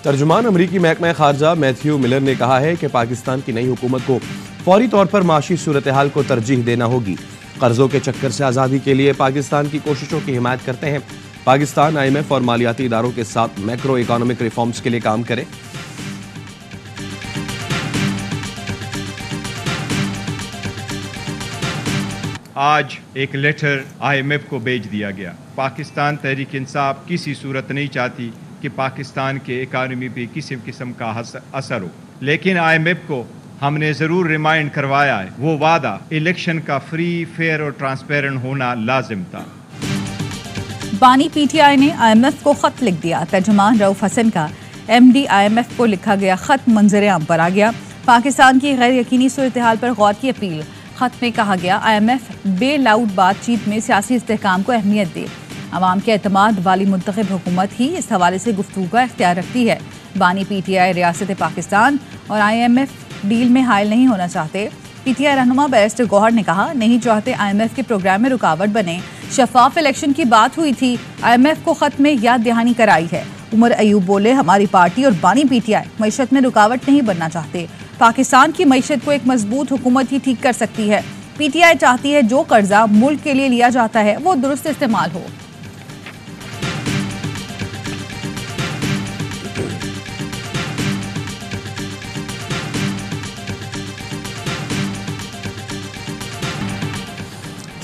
तर्जुमान अमरीकी महकमा खारजा Matthew Miller ने कहा है कि पाकिस्तान की नई हुकूमत को फौरी तौर पर माशी सूरत हाल को तरजीह देना होगी। कर्जों के चक्कर से आज़ादी के लिए पाकिस्तान की कोशिशों की हिमायत करते हैं। पाकिस्तान IMF और मालियाती इदारों के साथ मैक्रो इकोनॉमिक रिफॉर्म्स के लिए काम करे। आज एक लेटर IMF को भेज दिया गया। पाकिस्तान तहरीक इंसाफ किसी सूरत नहीं चाहती कि पाकिस्तान के इकानमी पे किसी किस्म का असर हो, लेकिन IMF को हमने ज़रूर रिमाइंड करवाया है, वो वादा इलेक्शन का फ्री, फेयर और ट्रांसपेरेंट होना लाजिम था। बानी PTI ने IMF को खत लिख दिया। तर्जुमान रऊफ हसन का MD IMF को लिखा गया खत मंजर आम पर आ गया। पाकिस्तान की गैर यकीनी सूरत हाल पर गौर की अपील। खत में कहा गया IMF बेल आउट बातचीत में सियासी इस्तेहकाम को अहमियत दे। अवाम के एतमाद वाली मुंतखब हुकूमत ही इस हवाले से गुफ्तगू का इख्तियार रखती है। बानी PTI रियासत पाकिस्तान और IMF डील में हायल नहीं होना चाहते। PTI रहनुमा बैरिस्टर गौहर ने कहा, नहीं चाहते IMF के प्रोग्राम में रुकावट बने। शफाफ इलेक्शन की बात हुई थी, IMF को खत में याद दहानी कराई है। उमर अयूब बोले, हमारी पार्टी और बानी PTI मईशत में रुकावट नहीं बनना चाहते। पाकिस्तान की मईशत को एक मजबूत हुकूमत ही ठीक कर सकती है। PTI चाहती है जो कर्जा मुल्क के लिए लिया जाता है वो दुरुस्त इस्तेमाल हो।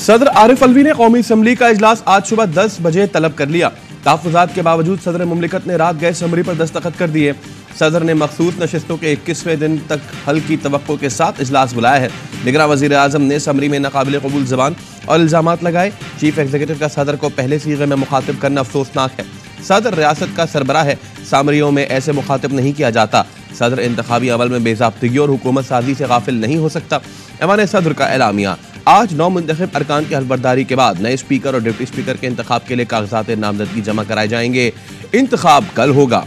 सदर आरिफ अलवी ने कौमी असम्बली का इजलास आज सुबह 10 बजे तलब कर लिया। तहफ़्फ़ुज़ात के बावजूद सदर मुमलिकत ने रात गए समरी पर दस्तखत कर दिए। सदर ने मखसूस नशिस्तों के 21वें दिन तक हल की तवक्को के साथ इजलास बुलाया है। निगरान वज़ीर आज़म ने समरी में नाकाबिल कबूल ज़बान और इल्ज़ामात लगाए। चीफ एग्जीक्यूटिव का सदर को पहले सीगे में मुखातिब करना अफसोसनाक है। सदर रियासत का सरबराह है, सामरियों में ऐसे मुखातिब नहीं किया जाता। सदर इंतखाबी अमल में बेज़ाब्तगी और हुकूमत साजी से गाफिल नहीं हो सकता। ऐवान सदर का एलामिया। आज 9 मुंतखब अरकान की हलफबरदारी के बाद नए स्पीकर और डिप्टी स्पीकर के इंतखाब के लिए कागजात नामजदगी जमा कराए जाएंगे। इंतखाब कल होगा।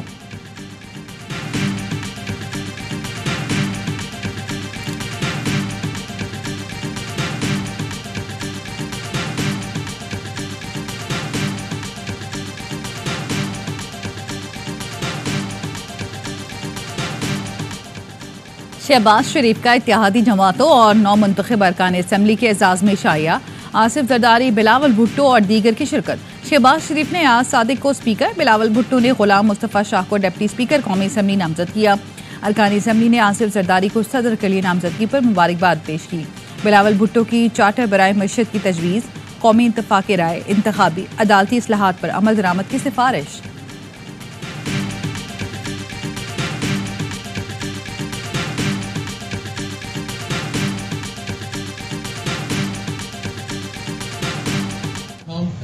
शहबाज शरीफ का इत्तेहादी जमातों और 9 मुंतखब अरकान असम्बली के एजाज में शाया। आसिफ जरदारी, बिलावल भुट्टो और दीगर की शिरकत। शहबाज शरीफ ने आज सादिक को स्पीकर, बिलावल भुट्टो ने गुलाम मुस्तफ़ा शाह को डिप्टी स्पीकर कौमी असम्बली नामजद किया। अरकान असम्बली ने आसिफ जरदारी को सदर के लिए नामजदगी पर मुबारकबाद पेश की। बिलावल भुट्टो की चार्टर बराए मईशत की तजवीज़, कौमी इत्तफाक राय, इंतखाबी अदालती इस्लाहात पर अमल दरामद की सिफारिश।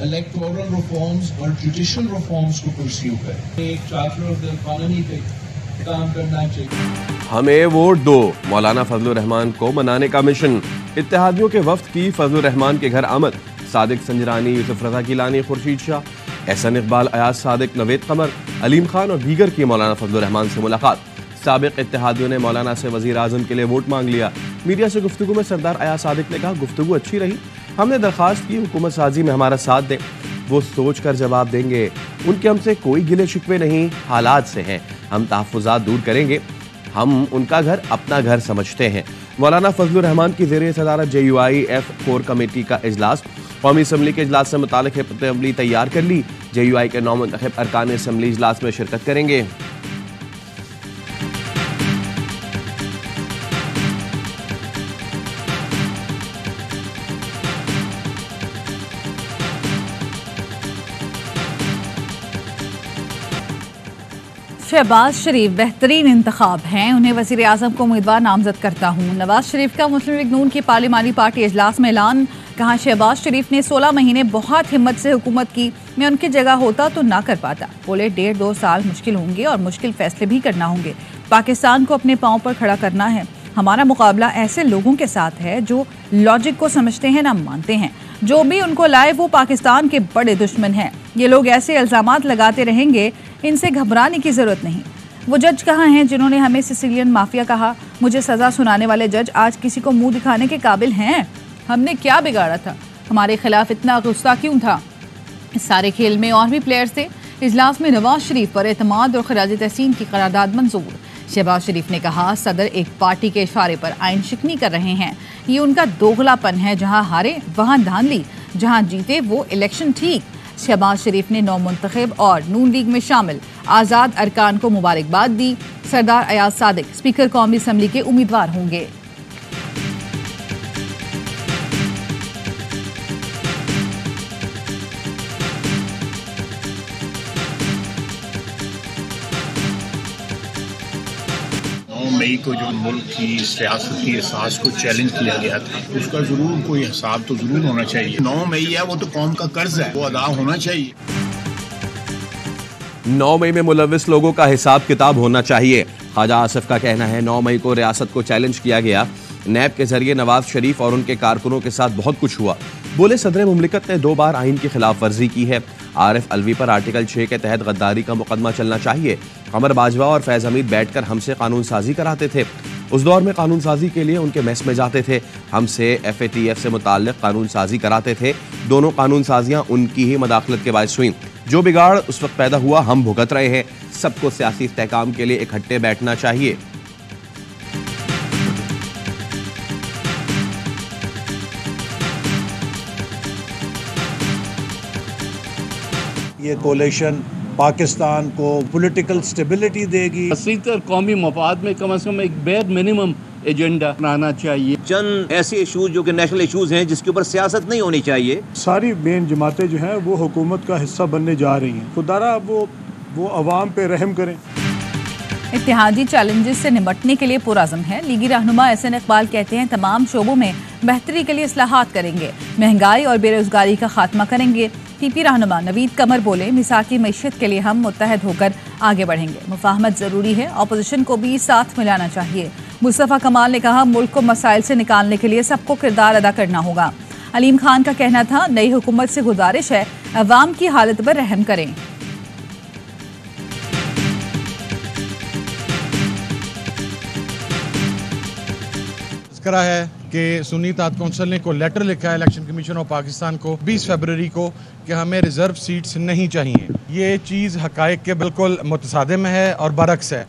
इलेक्टोरल रिफॉर्म्स और जुडिशल रिफॉर्म्स को परस्यू करें। एक चार्टर ऑफ द इकोनॉमी पे काम करना चाहिए। हमें वोट दो, मौलाना फजलुर रहमान को मनाने का मिशन। इत्तेहादियों के वफ्द की फजलुर रहमान के घर आमद। सादिक संजरानी, यूसुफ रजा गिलानी, खुर्शीद शाह, एहसन इकबाल, अयाज सादिक, नवेद कमर, अलीम खान और दीगर की मौलाना फजलुर रहमान से मुलाकात। साबिक इत्तेहादियों ने मौलाना से वजीर आजम के लिए वोट मांग लिया। मीडिया से गुफ्तगू में सरदार अयाज सादिक ने कहा, गुफ्तगू अच्छी रही। हमने दरख्वास्त की हुकूमत साजी में हमारा साथ दें, वो सोच कर जवाब देंगे। उनके हमसे कोई गिले शिकवे नहीं, हालात से हैं। हम तहफ़्फ़ुज़ात दूर करेंगे। हम उनका घर अपना घर समझते हैं। मौलाना फजलुर रहमान की ज़ेर सदारत JUIF कोर कमेटी का इजलास। कौमी असम्बली के इजलास से मुताल्लिक़ अमली तैयार कर ली। JUI के 9 मुंतखब अरकान असम्बली इजलास में शिरकत करेंगे। शहबाज शरीफ बेहतरीन इंतखाब हैं, उन्हें वज़ीर आज़म को उम्मीदवार नामजद करता हूँ। नवाज शरीफ का मुस्लिम लीग नून की पार्लिमानी पार्टी इजलास में ऐलान। कहा, शहबाज शरीफ ने 16 महीने बहुत हिम्मत से हुकूमत की, मैं उनकी जगह होता तो ना कर पाता। बोले 1.5-2 साल मुश्किल होंगे और मुश्किल फैसले भी करना होंगे। पाकिस्तान को अपने पाँव पर खड़ा करना है। हमारा मुकाबला ऐसे लोगों के साथ है जो लॉजिक को समझते हैं ना मानते हैं। जो भी उनको लाए वो पाकिस्तान के बड़े दुश्मन हैं। ये लोग ऐसे इल्ज़ामात लगाते रहेंगे, इनसे घबराने की ज़रूरत नहीं। वो जज कहाँ हैं जिन्होंने हमें सिसिलियन माफिया कहा? मुझे सज़ा सुनाने वाले जज आज किसी को मुंह दिखाने के काबिल हैं? हमने क्या बिगाड़ा था? हमारे खिलाफ इतना गुस्सा क्यों था? इस सारे खेल में और भी प्लेयर्स थे। इजलास में नवाज शरीफ पर एतमाद और खराज तहसीन की करारदाद मंजूर। शहबाज शरीफ ने कहा, सदर एक पार्टी के इशारे पर आइन शिकनी कर रहे हैं। ये उनका दोगलापन है, जहां हारे वहां धांधली, जहां जीते वो इलेक्शन ठीक। शहबाज शरीफ ने नौ मुंतखब और नून लीग में शामिल आज़ाद अरकान को मुबारकबाद दी। सरदार अयाज सादिक स्पीकर कौमी असम्बली के उम्मीदवार होंगे। मई को जो मुल्क की सियासती एहसास को चैलेंज किया गया था, उसका जरूर कोई हिसाब तो जरूर होना चाहिए। 9 मई है, वो तो कौम का कर्ज है, वो अदा होना चाहिए। 9 मई में मुलविस लोगों का हिसाब किताब होना चाहिए। ख्वाजा आसिफ का कहना है, 9 मई को रियासत को चैलेंज किया गया। नैब के जरिए नवाज शरीफ और उनके कारकुनों के साथ बहुत कुछ हुआ। बोले, सदर मुमलिकत ने 2 बार आइन की खिलाफ वर्जी की है। आरिफ अलवी पर आर्टिकल 6 के तहत गद्दारी का मुकदमा चलना चाहिए। कमर बाजवा और फैज हमीद बैठकर हमसे कानून साजी कराते थे। उस दौर में कानून साजी के लिए उनके मेस में जाते थे, हमसे FATF से मुताल्लिक कानून साजी कराते थे। दोनों कानून साजियां उनकी ही मदाखलत के बायस हुई। जो बिगाड़ उस वक्त पैदा हुआ हम भुगत रहे हैं। सबको सियासी इस्तेहकाम के लिए इकट्ठे बैठना चाहिए। ये कोलिशन पाकिस्तान को पॉलिटिकल स्टेबिलिटी देगी। और कौमी मफाद में कम से कम एक बेर मिनिमम एजेंडा बनाना चाहिए। चंद ऐसे इशूज जो कि नेशनल इशूज हैं, जिसके ऊपर सियासत नहीं होनी चाहिए। सारी मेन जमातें जो हैं वो हुकूमत का हिस्सा बनने जा रही हैं। खुदारा वो अवाम पे रहम करें। इत्तेहादी चैलेंजेस से निपटने के लिए पुरअज़्म है। लीगी रहनुमा एहसन इकबाल कहते हैं, तमाम शोबों में बेहतरी के लिए इस्लाहात करेंगे, महंगाई और बेरोजगारी का खात्मा करेंगे। PP रहनुमा नवीद कमर बोले, मिसाकी मईशत के लिए हम मुत्तहद होकर आगे बढ़ेंगे। मुफाहमत ज़रूरी है, अपोजिशन को भी साथ मिलाना चाहिए। मुस्तफ़ा कमाल ने कहा, मुल्क को मसाइल से निकालने के लिए सबको किरदार अदा करना होगा। अलीम खान का कहना था, नई हुकूमत से गुजारिश है, अवाम की हालत पर रहम करें। करा है कि सुन्नी इत्तेहाद कौंसिल को लेटर लिखा है इलेक्शन कमीशन ऑफ पाकिस्तान को 20 फरवरी को कि हमें रिजर्व सीट्स नहीं चाहिए। ये चीज़ हकायक के बिल्कुल मुतसादिम है और बरक्स है।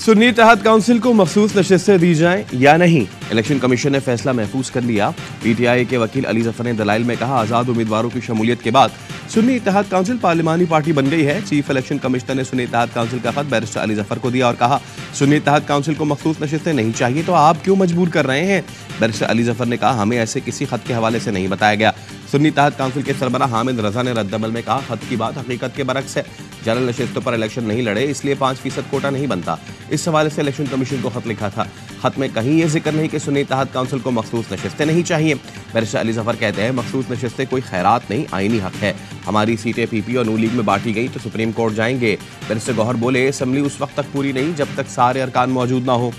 सुन्नी इत्तेहाद काउंसिल को मखसूस नशिस्तें दी जाएं या नहीं, इलेक्शन कमीशन ने फैसला महफूज कर लिया। PTI के वकील अली जफर ने दलाइल में कहा, आज़ाद उम्मीदवारों की शमूलियत के बाद सुन्नी इत्तेहाद काउंसिल पार्लिमानी पार्टी बन गई है। चीफ इलेक्शन कमिश्नर ने सुन्नी इत्तेहाद काउंसिल का खत बैरिस्टर अली जफर को दिया और कहा, सुन्नी इत्तेहाद काउंसिल को मखसूस नशिस्तें नहीं चाहिए तो आप क्यों मजबूर कर रहे हैं। बैरिस्टर अली जफर ने कहा, हमें ऐसे किसी खत के हवाले से नहीं बताया गया। सुन्नी इत्तेहाद काउंसिल के सरबराह हामिद रजा ने रद्दमल में कहा, खत की बात हकीकत के बरक्स है। जनरल नशिस्तों पर इलेक्शन नहीं लड़े, इसलिए 5% कोटा नहीं बनता। इस हवाले से इलेक्शन कमीशन को खत लिखा था। खत में कहीं ये जिक्र नहीं कि सुन्नी इत्तेहाद काउंसिल को मखसूस नशिस्तें नहीं चाहिए। बैरिस्टर अली जफर कहते हैं, मखसूस नशिस्तें कोई खैरात नहीं, आईनी हक है। हमारी सीटें PP और नून लीग में बांटी गई तो सुप्रीम कोर्ट जाएंगे। बैरिस्टर गौहर बोले, असम्बली उस वक्त तक पूरी नहीं जब तक सारे अरकान मौजूद ना हो।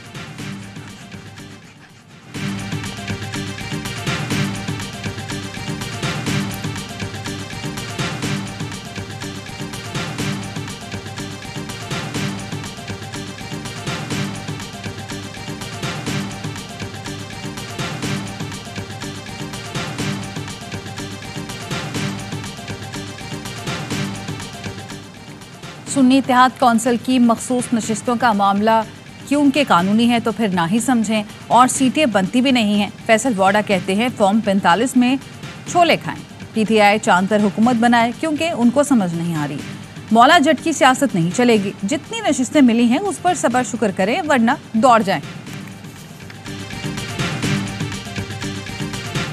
सुन्नी इत्तेहाद कौंसिल की मखसूस नशिस्तों का मामला क्योंकि कानूनी है तो फिर ना ही समझें, और सीटें बनती भी नहीं हैं। फैसल वाडा कहते हैं, फॉर्म 45 में छोले खाएं। PTI चांतर हुकूमत बनाए क्योंकि उनको समझ नहीं आ रही। मौला जट की सियासत नहीं चलेगी, जितनी नशिस्तें मिली हैं उस पर सबर शुक्र करें वरना दौड़ जाएं।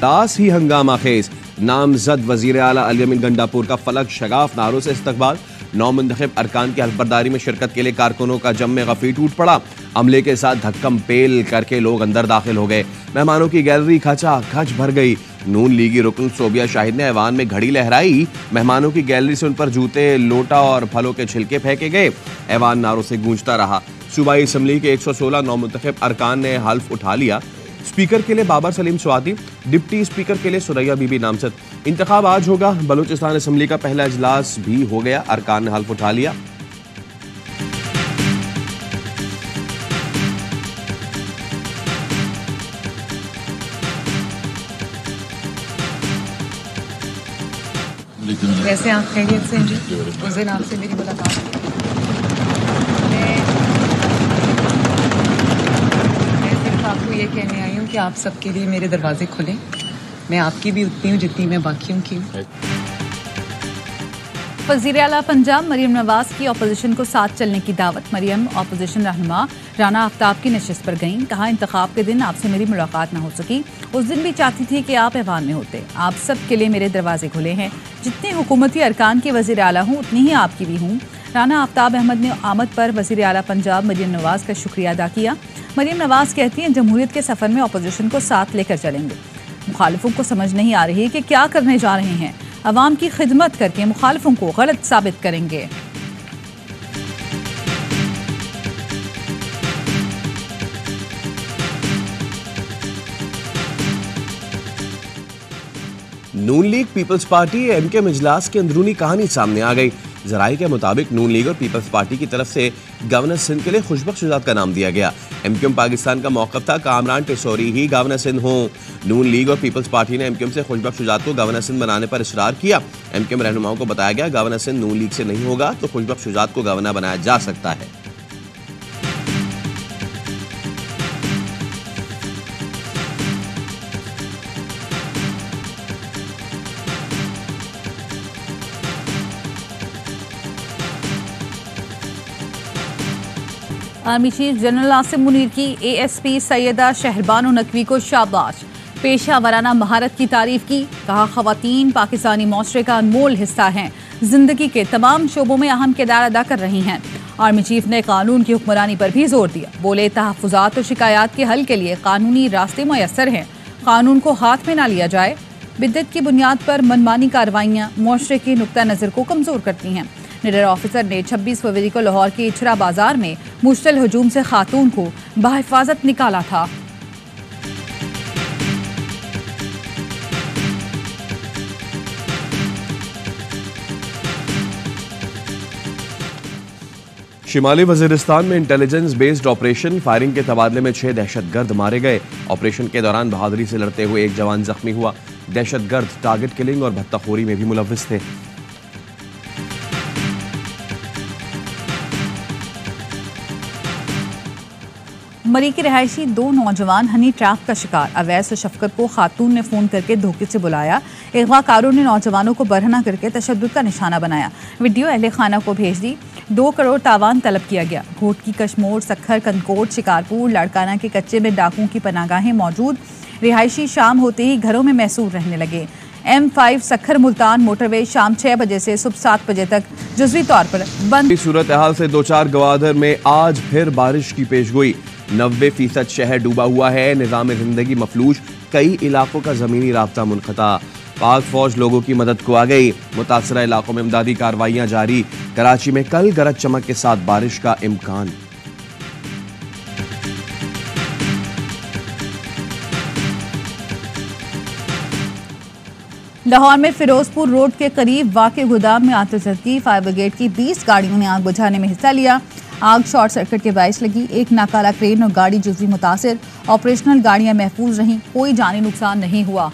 दास ही हंगामा खेज, नामजद वजीर आला अली अमीन गंडापुर का फलक शगाफ नारों से इस्तकबाल। 9 मुंतखब अरकान की हल्फबरदारी में शिरकत के लिए कारकुनों का जम में गफी टूट पड़ा। अमले के साथ धक्कम पेल करके लोग अंदर दाखिल हो गए। मेहमानों की गैलरी खचा खच भर गई। नून लीगी रुकन सोबिया शाहिद ने ऐवान में घड़ी लहराई। मेहमानों की गैलरी से उन पर जूते, लोटा और फलों के छिलके फेंके गए। ऐवान नारों से गूंजता रहा। सूबाई असम्बली के 116 9 मुंतखब अरकान ने हल्फ उठा लिया। स्पीकर के लिए बाबर सलीम स्वाति, डिप्टी स्पीकर के लिए सुरैया बीबी नामजद। इंतखाब आज होगा। बलूचिस्तान असम्बली का पहला इजलास भी हो गया, अरकान ने हल्फ उठा लिया। वैसे आप खैरियत से हैं जी? उस दिन आपसे मेरी मुलाकात हुई। मैं सिर्फ आपको ये कहने आई हूँ कि आप सबके लिए मेरे दरवाजे खुले। मैं आपकी भी उतनी हूँ जितनी मैं बाकियों की हूँ। वज़ीर आला पंजाब मरियम नवाज की अपोजिशन को साथ चलने की दावत। मरियम अपोजिशन रहनुमा राना आफ्ताब की नशिस्त पर गईं। कहा, इंतखाब के दिन आपसे मेरी मुलाकात न हो सकी। उस दिन भी चाहती थी कि आप ऐवान में होते। आप सब के लिए मेरे दरवाजे खुले हैं। जितने हुकूमती अरकान के वज़ीर आला हूँ उतनी ही आपकी भी हूँ। राना आफ्ताब अहमद ने आमद पर वज़ीर आला पंजाब मरियम नवाज का शुक्रिया अदा किया। मरियम नवाज कहती हैं, जमहूरियत के सफ़र में अपोजिशन को साथ लेकर चलेंगे। मुखालिफों को समझ नहीं आ रही कि क्या करने जा रहे हैं। अवाम की खिदमत करके मुखालिफों को गलत साबित करेंगे। नून लीग पीपल्स पार्टी एमकेएम इजलास की अंदरूनी कहानी सामने आ गई। जराये के मुताबिक नून लीग और पीपल्स पार्टी की तरफ से गवर्नर सिंध के लिए खुशबख्श शुजात का नाम दिया गया। एमकेएम पाकिस्तान का मौक़िफ़ था कामरान टिसोरी ही गवर्नर सिंध हों। नून लीग और पीपल्स पार्टी ने एमकेएम से खुशबख्श शुजात को गवर्नर सिंध बनाने पर इसरार किया। एमकेएम रहनुमाओं को बताया गया, गवर्नर सिंध नून लीग से नहीं होगा तो खुशबख्श शुजात को गवर्नर बनाया जा सकता है। Army chief general Asim Munir की एएसपी सैयदा शहरबानो नकवी को शाबाश। पेशा वराना महारत की तारीफ की। कहा, खवातीन पाकिस्तानी माशरे का अनमोल हिस्सा हैं। जिंदगी के तमाम शोबों में अहम किरदार अदा कर रही हैं। आर्मी चीफ ने कानून की हुक्मरानी पर भी जोर दिया। बोले, तहफ़्फ़ुज़ात और शिकायत के हल के लिए कानूनी रास्ते मुयस्सर हैं। कानून को हाथ में ना लिया जाए। बिद्दत की बुनियाद पर मनमानी कार्रवाइयाँ माशरे के नुक्ता नज़र को कमज़ोर करती हैं। निडर ऑफिसर ने 26 फरवरी को लाहौर के इचरा बाजार में मुश्तल हजूम से खातून को बाहिफाजत निकाला था। शिमाली वजीरिस्तान में इंटेलिजेंस बेस्ड ऑपरेशन फायरिंग के तबादले में 6 दहशतगर्द मारे गए। ऑपरेशन के दौरान बहादुरी से लड़ते हुए एक जवान जख्मी हुआ। दहशतगर्द टारगेट किलिंग और भत्ताखोरी में भी मुलव्विस थे। मरी के रहायशी 2 नौजवान हनी ट्रैप का शिकार। अवैस और शफकत को खातून ने फ़ोन करके धोखे से बुलाया। अगवाकारों ने नौजवानों को बरहना करके तशद्दुद का निशाना बनाया। वीडियो अहले खाना को भेज दी। 2 करोड़ तावान तलब किया गया। घोट की कश्मोर, सखर, कनकोट, शिकारपुर, लाड़काना के कच्चे में डाकुओं की पनागाहें मौजूद। रिहायशी शाम होते ही घरों में महसूर रहने लगे। M5 सखर मुल्तान मोटरवे शाम 6 बजे से सुबह 7 बजे तक जुज़वी तौर पर बंद। सूरत हाल से 2-4 गवादर में आज फिर बारिश की पेशगोई। 90% शहर डूबा हुआ है। निज़ाम जिंदगी मफलूज। कई इलाकों का ज़मीनी राब्ता मुनक़ता। पाक फौज लोगों की मदद को आ गई। मुतासरा इलाकों में इमदादी कार्रवाइयां जारी। कराची में कल गरज चमक के साथ बारिश का इम्कान। लाहौर में फिरोजपुर रोड के करीब वाक़े गोदाम में आतिशबाजी। फायर ब्रिगेड की 20 गाड़ियों ने आग बुझाने में हिस्सा लिया। आग शॉर्ट सर्किट के बायस लगी। एक नाकाला क्रेन और गाड़ी जुज़वी मुतासिर। ऑपरेशनल गाड़ियां महफूज रहीं। कोई जानी नुकसान नहीं हुआ।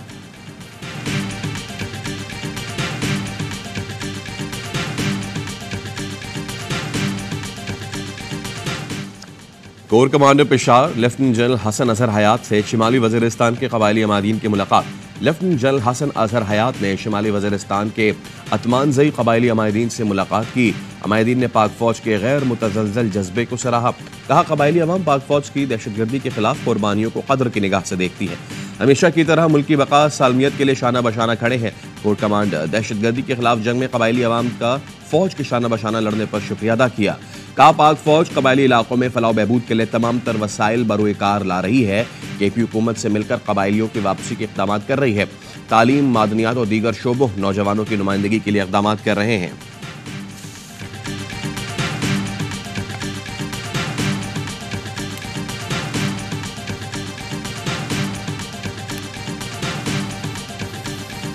Core commander Peshawar lieutenant general Hasan Azhar Hayat से शिमाली वजीरिस्तान के कबायली अमादीन की मुलाकात। लेफ्टिनेंट जनरल हसन अजहर हयात ने शिमाली वजीरिस्तान के अतमानजई कबायली अमादीन से मुलाकात की। अमादीन ने पाक फौज के गैर मुतज़लज़ल जज्बे को सराहा। कहा, कबायली अवाम पाक फौज की दहशतगर्दी के खिलाफ कुर्बानियों को कदर की निगाह से देखती है। हमेशा की तरह मुल्की बका सालमियत के लिए शाना बशाना खड़े हैं। कोर कमांडर दहशतगर्दी के खिलाफ जंग में कबायली अवाम का फौज के शाना बशाना लड़ने पर शुक्रिया अदा किया। कहा, पाक फौज कबायली इलाकों में फलाह बहबूद के लिए तमाम तर वसाइल बरोएकार ला रही है। केपी हुकूमत से मिलकर कबायलियों की वापसी के इक़दाम कर रही है। तालीम, मादनियात और दीगर शोबों नौजवानों की नुमाइंदगी के लिए इक़दाम कर रहे हैं।